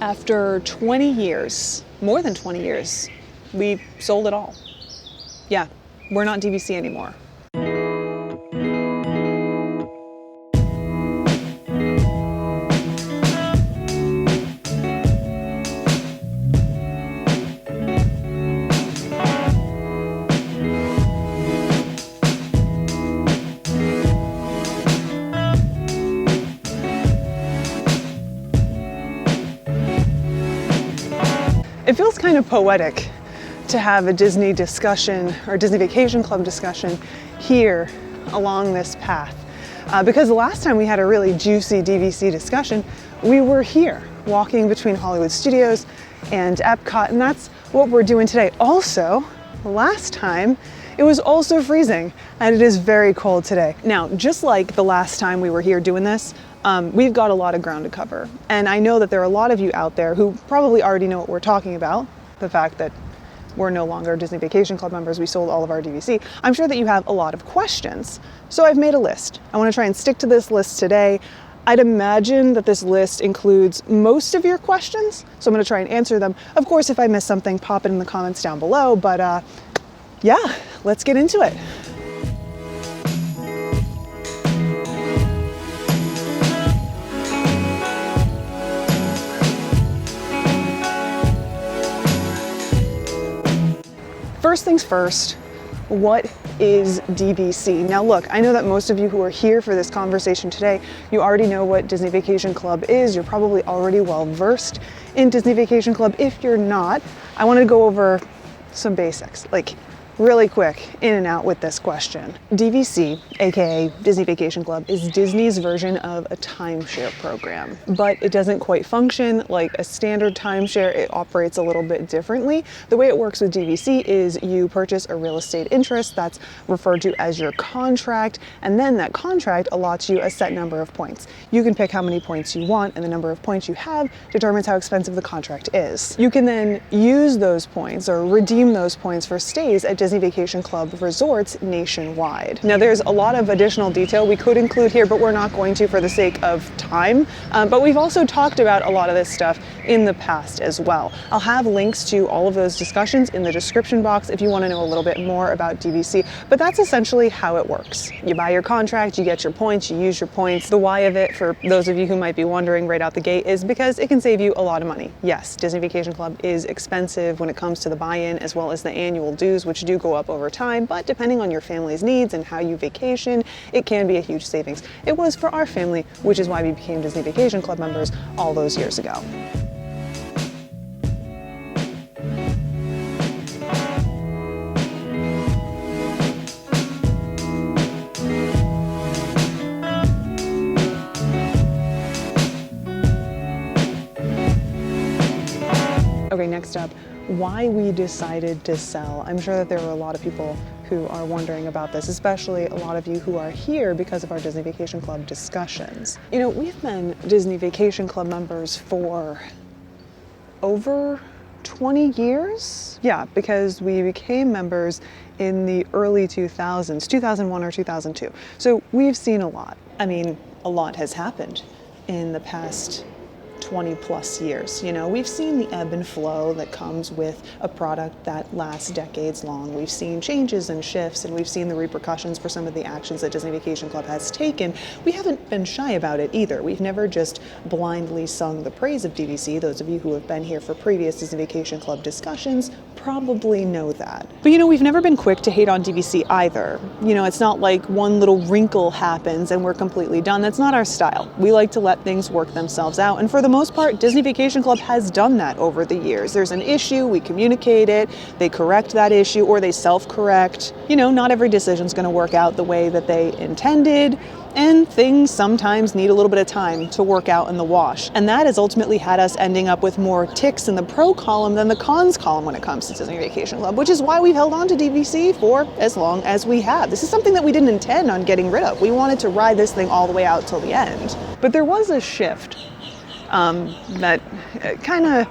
After 20 years, more than 20 years, we sold it all. Yeah, we're not DVC anymore. It feels kind of poetic to have a Disney discussion or Disney Vacation Club discussion here along this path. Because the last time we had a really juicy DVC discussion, we were here walking between Hollywood Studios and Epcot, and that's what we're doing today. Also, last time it was also freezing and it is very cold today. Now, just like the last time we were here doing this, we've got a lot of ground to cover. And I know that there are a lot of you out there who probably already know what we're talking about, the fact that we're no longer Disney Vacation Club members, we sold all of our DVC. I'm sure that you have a lot of questions. So I've made a list. I want to try and stick to this list today. I'd imagine that this list includes most of your questions, so I'm going to try and answer them. Of course, if I miss something, pop it in the comments down below, but yeah, let's get into it. First things first, what is DVC? Now look, I know that most of you who are here for this conversation today, you already know what Disney Vacation Club is. You're probably already well versed in Disney Vacation Club. If you're not, I want to go over some basics, like really quick, in and out with this question. DVC, aka Disney Vacation Club, is Disney's version of a timeshare program, but it doesn't quite function like a standard timeshare. It operates a little bit differently. The way it works with DVC is you purchase a real estate interest that's referred to as your contract, and then that contract allots you a set number of points. You can pick how many points you want, and the number of points you have determines how expensive the contract is. You can then use those points or redeem those points for stays at Disney Vacation Club resorts nationwide. Now there's a lot of additional detail we could include here, but we're not going to for the sake of time. But we've also talked about a lot of this stuff in the past as well. I'll have links to all of those discussions in the description box if you want to know a little bit more about DVC, but that's essentially how it works. You buy your contract, you get your points, you use your points. The why of it, for those of you who might be wondering right out the gate, is because it can save you a lot of money. Yes, Disney Vacation Club is expensive when it comes to the buy-in as well as the annual dues, which do go up over time, but depending on your family's needs and how you vacation, it can be a huge savings. It was for our family, which is why we became Disney Vacation Club members all those years ago. Okay, next up, why we decided to sell. I'm sure that there are a lot of people who are wondering about this, especially a lot of you who are here because of our Disney Vacation Club discussions. You know, we've been Disney Vacation Club members for over 20 years? Yeah, because we became members in the early 2000s, 2001 or 2002. So we've seen a lot. I mean, a lot has happened in the past 20 plus years. You know, we've seen the ebb and flow that comes with a product that lasts decades long. We've seen changes and shifts, and we've seen the repercussions for some of the actions that Disney Vacation Club has taken. We haven't been shy about it either. We've never just blindly sung the praise of DVC. Those of you who have been here for previous Disney Vacation Club discussions probably know that. But you know, we've never been quick to hate on DVC either. You know, it's not like one little wrinkle happens and we're completely done. That's not our style. We like to let things work themselves out, and for the most part, Disney Vacation Club has done that over the years. There's an issue, we communicate it, they correct that issue, or they self-correct. You know, not every decision's going to work out the way that they intended, and things sometimes need a little bit of time to work out in the wash. And that has ultimately had us ending up with more ticks in the pro column than the cons column when it comes to Disney Vacation Club, which is why we've held on to DVC for as long as we have. This is something that we didn't intend on getting rid of. We wanted to ride this thing all the way out till the end. But there was a shift that kind of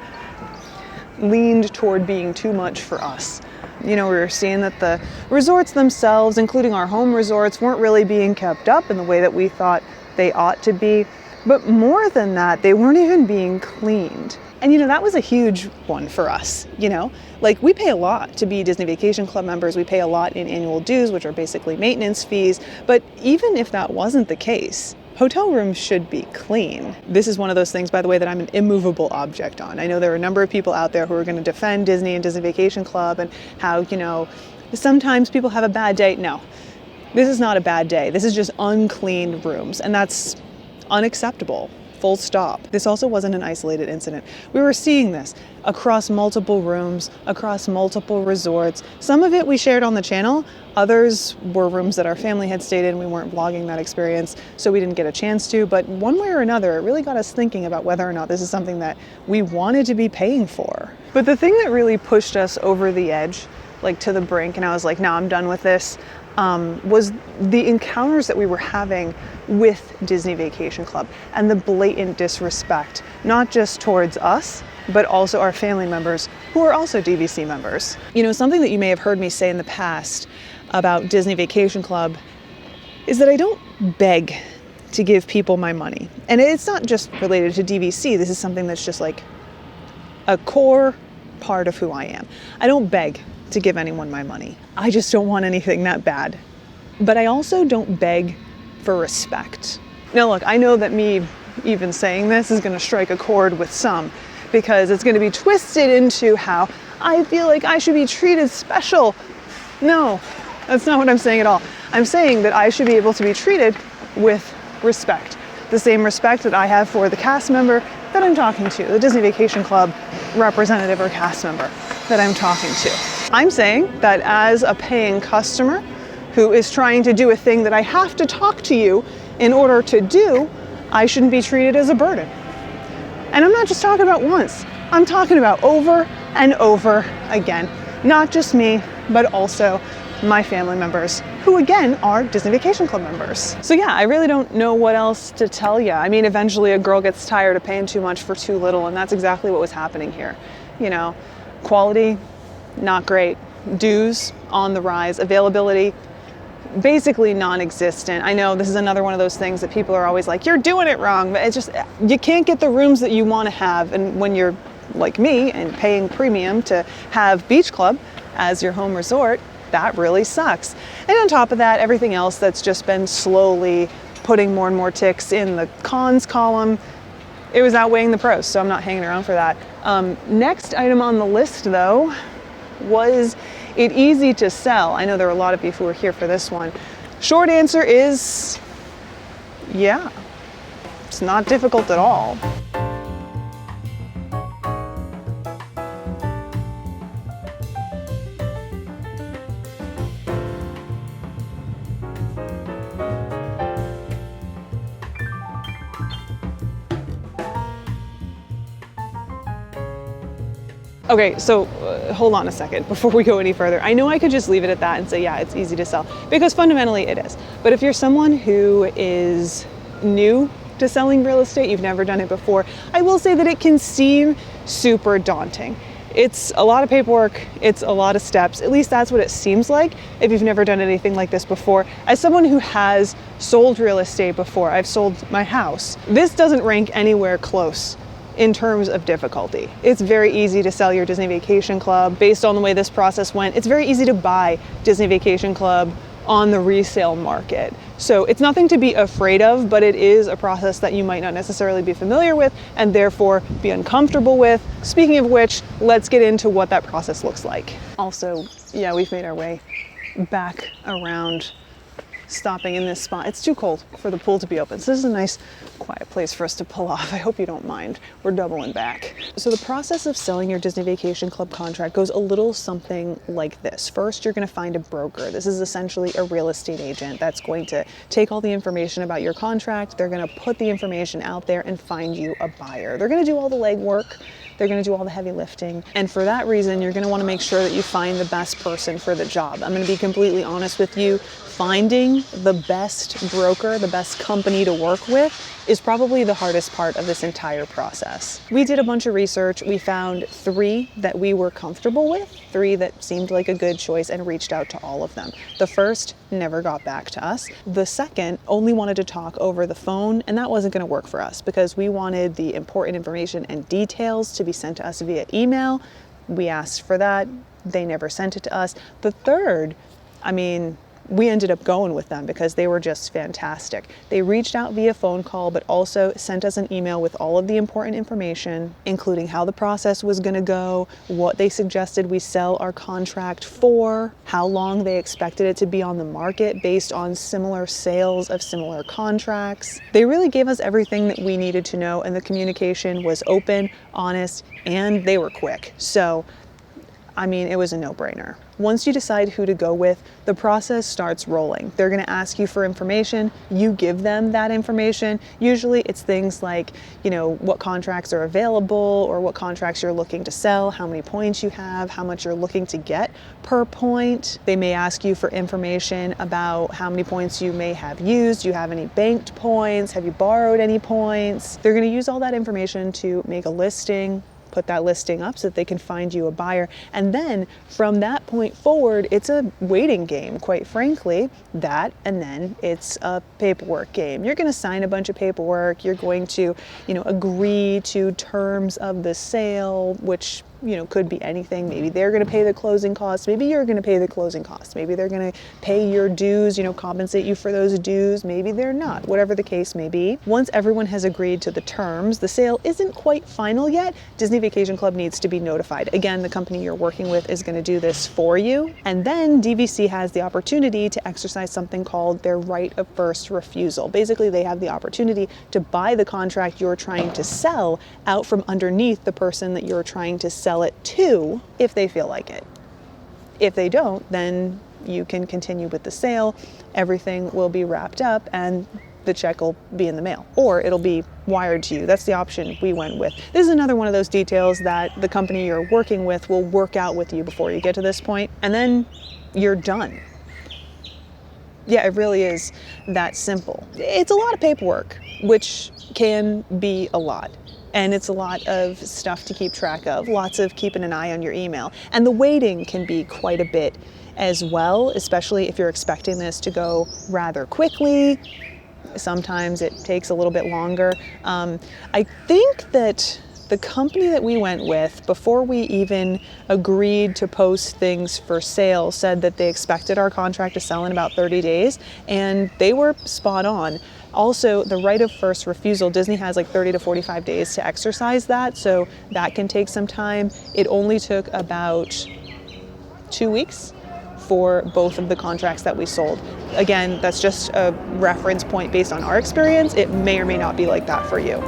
leaned toward being too much for us. You know, we were seeing that the resorts themselves, including our home resorts, weren't really being kept up in the way that we thought they ought to be. But more than that, they weren't even being cleaned. And that was a huge one for us, Like, we pay a lot to be Disney Vacation Club members. We pay a lot in annual dues, which are basically maintenance fees. But even if that wasn't the case, hotel rooms should be clean. This is one of those things, by the way, that I'm an immovable object on. I know there are a number of people out there who are going to defend Disney and Disney Vacation Club and how, sometimes people have a bad day. No, this is not a bad day. This is just unclean rooms, and that's unacceptable. Full stop. This also wasn't an isolated incident. We were seeing this across multiple rooms, across multiple resorts. Some of it we shared on the channel. Others were rooms that our family had stayed in. We weren't vlogging that experience, so we didn't get a chance to. But one way or another, it really got us thinking about whether or not this is something that we wanted to be paying for. But the thing that really pushed us over the edge, like to the brink, and I was like, no, I'm done with this, was the encounters that we were having with Disney Vacation Club and the blatant disrespect, not just towards us, but also our family members who are also DVC members. Something that you may have heard me say in the past about Disney Vacation Club is that I don't beg to give people my money. And it's not just related to DVC. This is something that's just like a core part of who I am. I don't beg to give anyone my money. I just don't want anything that bad. But I also don't beg for respect. Now look, I know that me even saying this is going to strike a chord with some, because it's going to be twisted into how I feel like I should be treated special. No, that's not what I'm saying at all. I'm saying that I should be able to be treated with respect. The same respect that I have for the cast member that I'm talking to, the Disney Vacation Club representative or cast member that I'm talking to. I'm saying that as a paying customer who is trying to do a thing that I have to talk to you in order to do, I shouldn't be treated as a burden. And I'm not just talking about once. I'm talking about over and over again. Not just me, but also my family members, who again are Disney Vacation Club members. So yeah, I really don't know what else to tell you. I mean, eventually a girl gets tired of paying too much for too little, and that's exactly what was happening here. Quality, not great. Dues on the rise. Availability, basically non-existent. I know this is another one of those things that people are always like, you're doing it wrong, but it's just, you can't get the rooms that you want to have. And when you're like me and paying premium to have Beach Club as your home resort, that really sucks. And on top of that, everything else that's just been slowly putting more and more ticks in the cons column, it was outweighing the pros, so I'm not hanging around for that. Next item on the list though, was it easy to sell? I know there are a lot of you who are here for this one. Short answer is, yeah, it's not difficult at all. Okay, so hold on a second before we go any further. I know I could just leave it at that and say, yeah, it's easy to sell, because fundamentally it is. But if you're someone who is new to selling real estate, you've never done it before, I will say that it can seem super daunting. It's a lot of paperwork, it's a lot of steps, at least that's what it seems like if you've never done anything like this before. As someone who has sold real estate before, I've sold my house, this doesn't rank anywhere close in terms of difficulty. It's very easy to sell your Disney Vacation Club based on the way this process went. It's very easy to buy Disney Vacation Club on the resale market. So it's nothing to be afraid of, but it is a process that you might not necessarily be familiar with and therefore be uncomfortable with. Speaking of which, let's get into what that process looks like. Also, yeah, we've made our way back around, stopping in this spot. It's too cold for the pool to be open, so this is a nice quiet place for us to pull off. I hope you don't mind. We're doubling back. So the process of selling your Disney Vacation Club contract goes a little something like this. First, you're going to find a broker. This is essentially a real estate agent that's going to take all the information about your contract. They're going to put the information out there and find you a buyer. They're going to do all the legwork. They're going to do all the heavy lifting. And for that reason, you're going to want to make sure that you find the best person for the job. I'm going to be completely honest with you. Finding the best broker, the best company to work with is probably the hardest part of this entire process. We did a bunch of research. We found 3 that we were comfortable with, 3 that seemed like a good choice, and reached out to all of them. The first never got back to us. The second only wanted to talk over the phone, and that wasn't going to work for us because we wanted the important information and details to be sent to us via email. We asked for that. They never sent it to us. The third, we ended up going with them because they were just fantastic. They reached out via phone call, but also sent us an email with all of the important information, including how the process was going to go, what they suggested we sell our contract for, how long they expected it to be on the market based on similar sales of similar contracts. They really gave us everything that we needed to know, and the communication was open, honest, and they were quick. So it was a no-brainer. Once you decide who to go with, the process starts rolling. They're going to ask you for information. You give them that information. Usually it's things like, what contracts are available or what contracts you're looking to sell, how many points you have, how much you're looking to get per point. They may ask you for information about how many points you may have used. Do you have any banked points? Have you borrowed any points? They're going to use all that information to make a listing, put that listing up so that they can find you a buyer. And then from that point forward, it's a waiting game, quite frankly. That, and then it's a paperwork game. You're going to sign a bunch of paperwork. You're going to, agree to terms of the sale, which could be anything. Maybe they're going to pay the closing costs. Maybe you're going to pay the closing costs. Maybe they're going to pay your dues, compensate you for those dues. Maybe they're not, whatever the case may be. Once everyone has agreed to the terms, the sale isn't quite final yet. Disney Vacation Club needs to be notified. Again, the company you're working with is going to do this for you. And then DVC has the opportunity to exercise something called their right of first refusal. Basically, they have the opportunity to buy the contract you're trying to sell out from underneath the person that you're trying to sell it to if they feel like it. If they don't, then you can continue with the sale. Everything will be wrapped up and the check will be in the mail, or it'll be wired to you. That's the option we went with. This is another one of those details that the company you're working with will work out with you before you get to this point, and then you're done. Yeah, it really is that simple. It's a lot of paperwork, which can be a lot. And it's a lot of stuff to keep track of, lots of keeping an eye on your email. And the waiting can be quite a bit as well, especially if you're expecting this to go rather quickly. Sometimes it takes a little bit longer. I think that the company that we went with, before we even agreed to post things for sale, said that they expected our contract to sell in about 30 days, and they were spot on. Also, the right of first refusal, Disney has like 30 to 45 days to exercise that, so that can take some time. It only took about 2 weeks for both of the contracts that we sold. Again, that's just a reference point based on our experience. It may or may not be like that for you.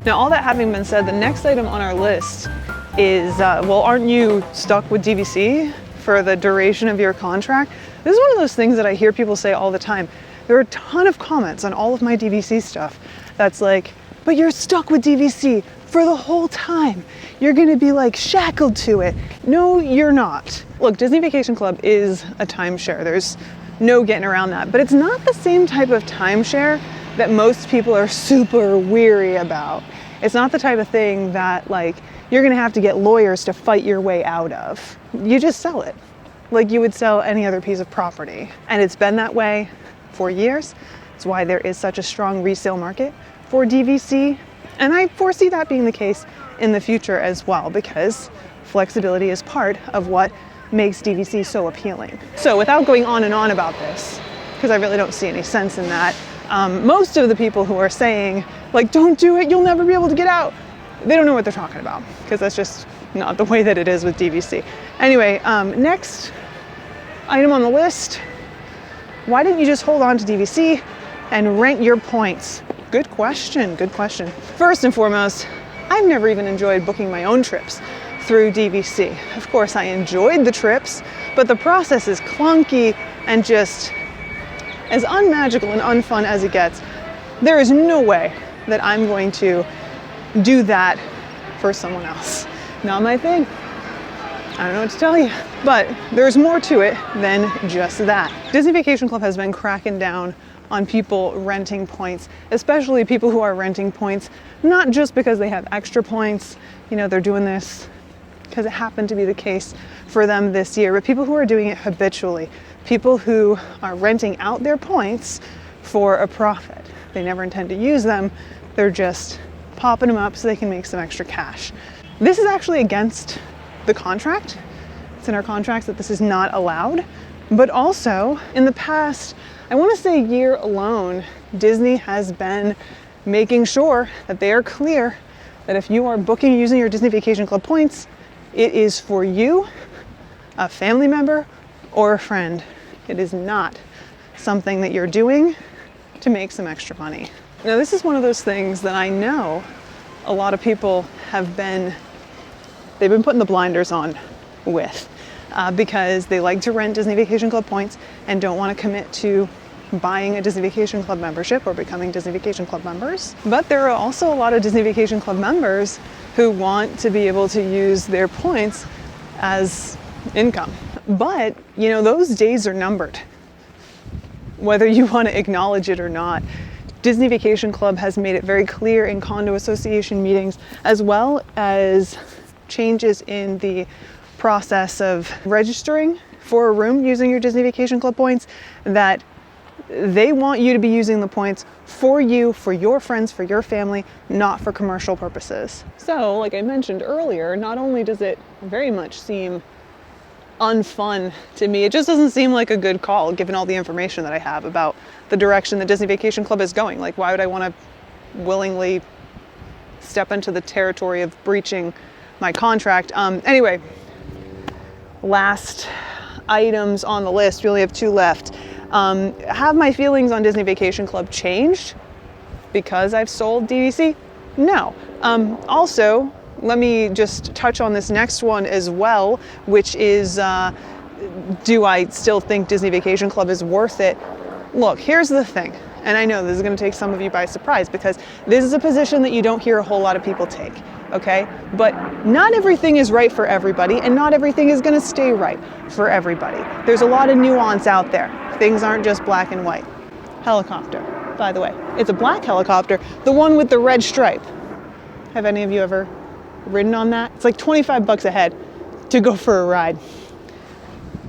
Now, all that having been said, the next item on our list is, aren't you stuck with DVC for the duration of your contract? This is one of those things that I hear people say all the time. There are a ton of comments on all of my DVC stuff that's like, but you're stuck with DVC for the whole time. You're gonna be like shackled to it. No, you're not. Look, Disney Vacation Club is a timeshare. There's no getting around that, but it's not the same type of timeshare that most people are super weary about. It's not the type of thing that you're gonna have to get lawyers to fight your way out of. You just sell it like you would sell any other piece of property. And it's been that way for years. It's why there is such a strong resale market for DVC. And I foresee that being the case in the future as well, because flexibility is part of what makes DVC so appealing. So without going on and on about this, because I really don't see any sense in that, most of the people who are saying, don't do it, you'll never be able to get out, they don't know what they're talking about, because that's just not the way that it is with DVC. Anyway, next item on the list, why didn't you just hold on to DVC and rent your points? Good question, good question. First and foremost, I've never even enjoyed booking my own trips through DVC. Of course, I enjoyed the trips, but the process is clunky and just as unmagical and unfun as it gets. There is no way that I'm going to do that for someone else. Not my thing. I don't know what to tell you, but there's more to it than just that. Disney Vacation Club has been cracking down on people renting points, especially people who are renting points, not just because they have extra points, you know, they're doing this because it happened to be the case for them this year, but people who are doing it habitually, people who are renting out their points for a profit. They never intend to use them, they're just popping them up so they can make some extra cash. This is actually against the contract. It's in our contracts that this is not allowed. But also, in the past, I want to say year alone, Disney has been making sure that they are clear that if you are booking using your Disney Vacation Club points, it is for you, a family member, or a friend. It is not something that you're doing to make some extra money. Now, this is one of those things that I know a lot of people have been putting the blinders on with because they like to rent Disney Vacation Club points and don't want to commit to buying a Disney Vacation Club membership or becoming Disney Vacation Club members. But there are also a lot of Disney Vacation Club members who want to be able to use their points as income. But, you know, those days are numbered, whether you want to acknowledge it or not. Disney Vacation Club has made it very clear in condo association meetings, as well as changes in the process of registering for a room using your Disney Vacation Club points, that they want you to be using the points for you, for your friends, for your family, not for commercial purposes. So, like I mentioned earlier, not only does it very much seem unfun to me, it just doesn't seem like a good call given all the information that I have about the direction the Disney Vacation Club is going. Like, why would I want to willingly step into the territory of breaching my contract? Anyway, last items on the list, we only have 2 left. Have my feelings on Disney Vacation Club changed because I've sold DVC? No. Also, let me just touch on this next one as well, which is, do I still think Disney Vacation Club is worth it? Look, here's the thing, and I know this is going to take some of you by surprise because this is a position that you don't hear a whole lot of people take, okay? But not everything is right for everybody, and not everything is going to stay right for everybody. There's a lot of nuance out there. Things aren't just black and white. Helicopter, by the way. It's a black helicopter, the one with the red stripe. Have any of you ever ridden on that? It's like 25 bucks a head to go for a ride.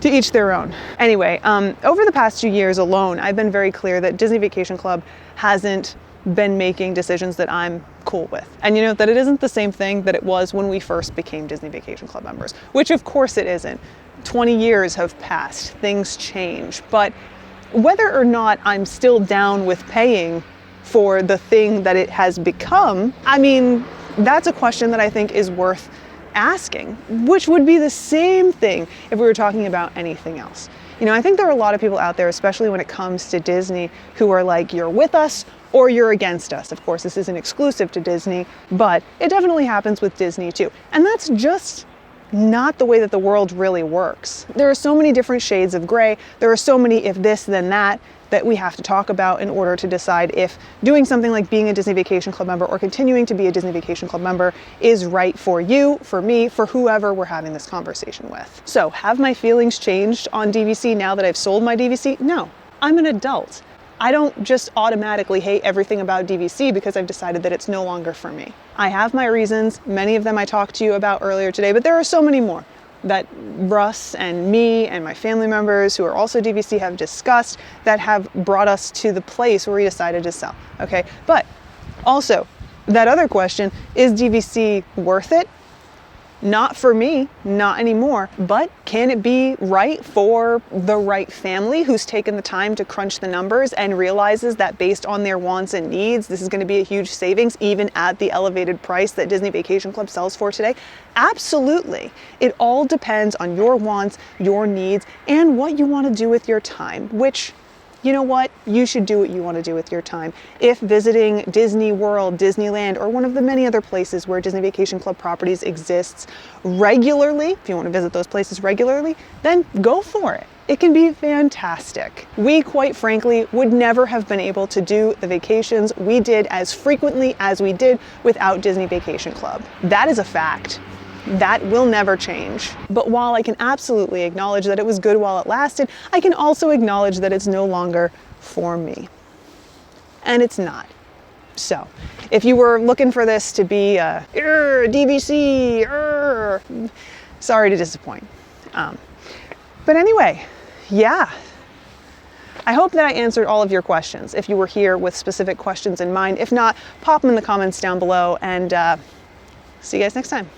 To each their own. Anyway, over the past 2 years alone, I've been very clear that Disney Vacation Club hasn't been making decisions that I'm cool with. And you know, that it isn't the same thing that it was when we first became Disney Vacation Club members, which of course it isn't. 20 years have passed, things change. But whether or not I'm still down with paying for the thing that it has become, I mean, that's a question that I think is worth asking, which would be the same thing if we were talking about anything else. You know, I think there are a lot of people out there, especially when it comes to Disney, who are like, you're with us or you're against us. Of course, this isn't exclusive to Disney, but it definitely happens with Disney too. And that's just not the way that the world really works. There are so many different shades of gray. There are so many if this, then that we have to talk about in order to decide if doing something like being a Disney Vacation Club member or continuing to be a Disney Vacation Club member is right for you, for me, for whoever we're having this conversation with. So, have my feelings changed on DVC now that I've sold my DVC? No, I'm an adult. I don't just automatically hate everything about DVC because I've decided that it's no longer for me. I have my reasons, many of them I talked to you about earlier today, but there are so many more that Russ and me and my family members who are also DVC have discussed that have brought us to the place where we decided to sell, okay? But also, that other question, is DVC worth it? Not for me, not anymore, but can it be right for the right family who's taken the time to crunch the numbers and realizes that based on their wants and needs, this is going to be a huge savings even at the elevated price that Disney Vacation Club sells for today? Absolutely. It all depends on your wants, your needs, and what you want to do with your time, which, you know what? You should do what you want to do with your time. If visiting Disney World, Disneyland, or one of the many other places where Disney Vacation Club properties exists regularly, if you want to visit those places regularly, then go for it. it can be fantastic. We, quite frankly, would never have been able to do the vacations we did as frequently as we did without Disney Vacation Club. That is a fact. That will never change. But while I can absolutely acknowledge that it was good while it lasted, I can also acknowledge that it's no longer for me. And it's not. So, if you were looking for this to be a DVC, sorry to disappoint. But anyway, yeah. I hope that I answered all of your questions. If you were here with specific questions in mind, if not, pop them in the comments down below, and see you guys next time.